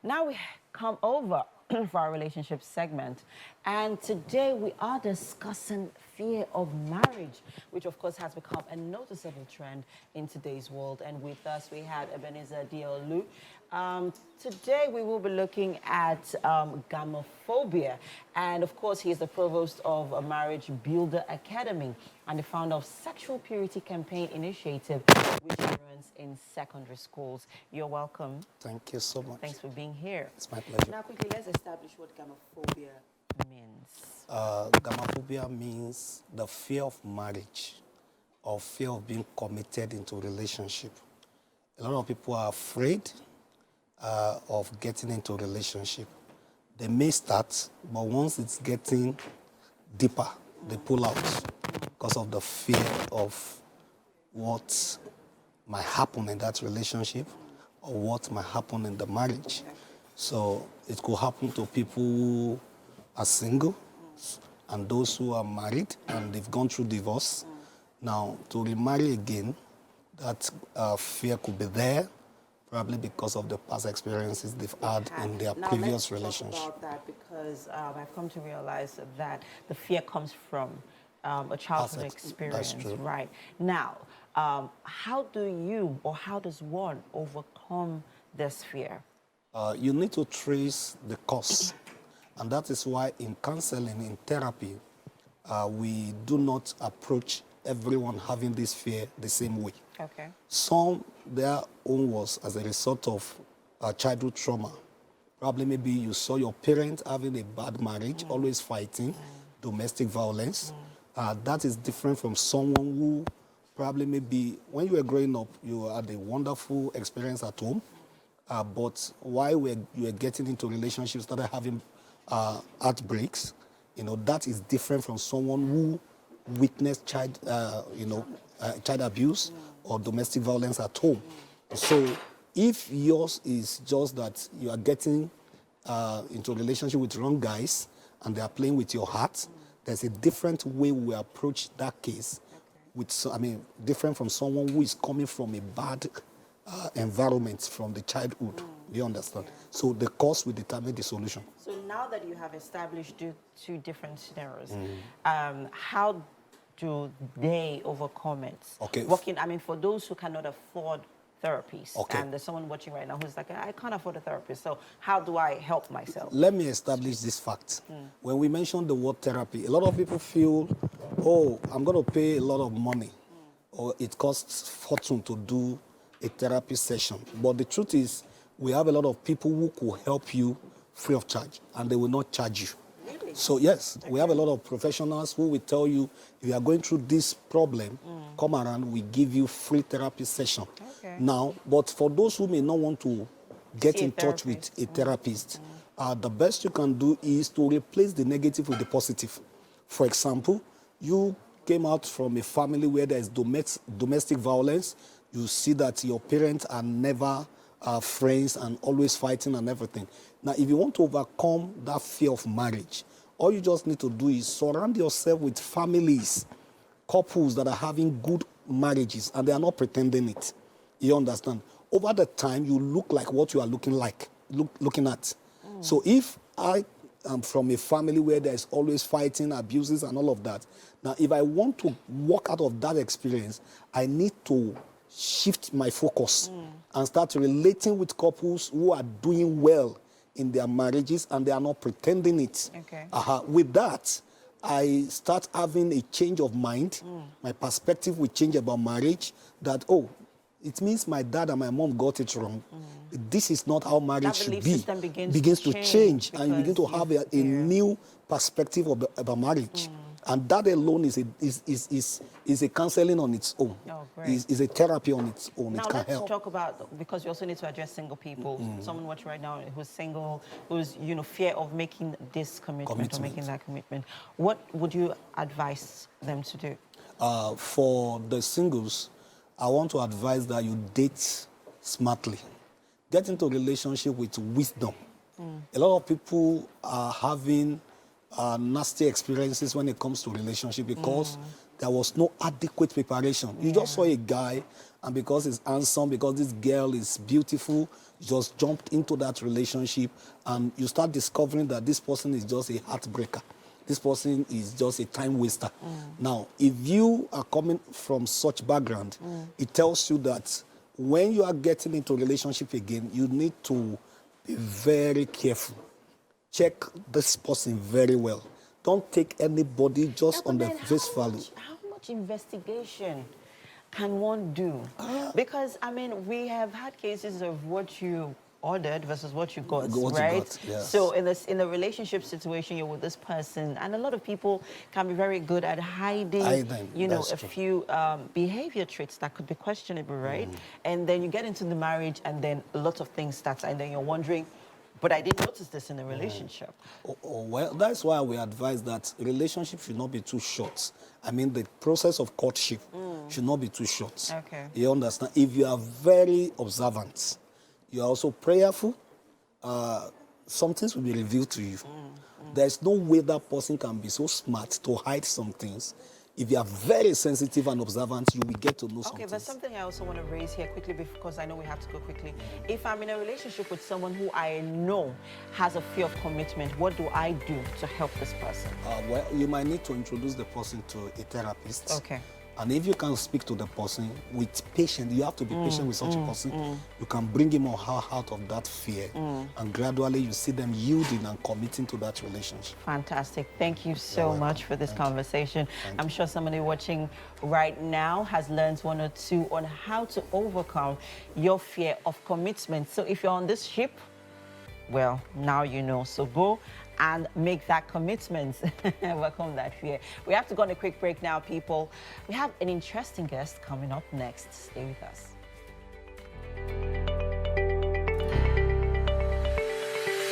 Now we come over for our relationship segment, and today we are discussing fear of marriage, which of course has become a noticeable trend in today's world. And with us we had Ebenezer Diolu. Today we will be looking at Gamophobia, and of course he is the provost of a Marriage Builder Academy and the founder of Sexual Purity Campaign Initiative, which runs in secondary schools. You're welcome. Thank you so much. Thanks for being here. It's my pleasure. Now quickly, let's establish what Gamophobia means. Gamophobia means the fear of marriage or fear of being committed into a relationship. A lot of people are afraid of getting into a relationship. They may start, but once it's getting deeper, they pull out because of the fear of what might happen in that relationship or what might happen in the marriage. So it could happen to people who are single and those who are married and they've gone through divorce. Now, to remarry again, that fear could be there, probably because of the past experiences they've had in their previous relationship. Let's talk about that, because I've come to realize that the fear comes from a childhood experience. That's true. Right. Now, how do you, or how does one overcome this fear? You need to trace the cause. And that is why in counseling, in therapy, we do not approach everyone having this fear the same way. Okay. Some, their own was as a result of childhood trauma. Probably maybe you saw your parents having a bad marriage, always fighting, domestic violence. That is different from someone who probably maybe when you were growing up, you had a wonderful experience at home. But while you were getting into relationships, started having heartbreaks, that is different from someone who witnessed child abuse or domestic violence at home. So if yours is just that you are getting into a relationship with wrong guys and they are playing with your heart, there's a different way we approach that case. Different from someone who is coming from a bad environment from the childhood. Do you understand? So the cause will determine the solution. So now that you have established two different scenarios, how do they overcome it? Okay. For those who cannot afford therapies, and there's someone watching right now who's like, I can't afford a therapist, so how do I help myself? Let me establish this fact. When we mention the word therapy, a lot of people feel, oh, I'm going to pay a lot of money, or it costs fortune to do a therapy session. But the truth is, we have a lot of people who could help you free of charge, and they will not charge you. Really? So yes, we have a lot of professionals who will tell you, if you are going through this problem, come around, we give you free therapy session. Okay. Now, but for those who may not want to get in touch with a therapist, the best you can do is to replace the negative with the positive. For example, you came out from a family where there is domestic violence. You see that your parents are never friends and always fighting and everything. Now, if you want to overcome that fear of marriage, all you just need to do is surround yourself with families, couples that are having good marriages, and they are not pretending it. You understand? Over the time, you look like what you are looking at. So if I am from a family where there is always fighting, abuses, and all of that, now if I want to walk out of that experience, I need to shift my focus and start relating with couples who are doing well in their marriages and they are not pretending it. Okay. With that, I start having a change of mind. My perspective will change about marriage, that, oh, it means my dad and my mom got it wrong. This is not how marriage should be. That belief system begins to change, and you begin to have a new perspective about marriage. And that alone is a counseling on its own. Oh, great. Is a therapy on its own. Now it can let's help. talk about, because we also need to address single people. Someone watching right now who's single, who's fear of making this commitment or making that commitment. What would you advise them to do? For the singles, I want to advise that you date smartly. Get into a relationship with wisdom. A lot of people are having nasty experiences when it comes to relationship because there was no adequate preparation. You just saw a guy and because he's handsome, because this girl is beautiful, you just jumped into that relationship, and you start discovering that this person is just a heartbreaker. This person is just a time waster. Now, if you are coming from such background, it tells you that when you are getting into a relationship again, you need to be very careful. Check this person very well. Don't take anybody just on the face value. How much investigation can one do? Because, I mean, we have had cases of what you ordered versus what you got, right? Yes. So in a relationship situation, you're with this person, and a lot of people can be very good at hiding you know, a few behavior traits that could be questionable, right? And then you get into the marriage, and then a lot of things start, and then you're wondering, but I didn't notice this in a relationship. Well, that's why we advise that relationship should not be too short. I mean, the process of courtship should not be too short. Okay. You understand? If you are very observant, you are also prayerful, some things will be revealed to you. There's no way that person can be so smart to hide some things. If you are very sensitive and observant, you will get to know something. Okay, but something I also want to raise here quickly, because I know we have to go quickly. If I'm in a relationship with someone who I know has a fear of commitment, what do I do to help this person? Well, you might need to introduce the person to a therapist. Okay. And if you can speak to the person with patience, you have to be patient with such a person. You can bring him or her out of that fear, and gradually you see them yielding and committing to that relationship. Fantastic. Thank you so much for this conversation. I'm sure somebody watching right now has learned one or two on how to overcome your fear of commitment. So if you're on this ship, well, now you know. So go and make that commitment. Overcome that fear. We have to go on a quick break now, people. We have an interesting guest coming up next. Stay with us.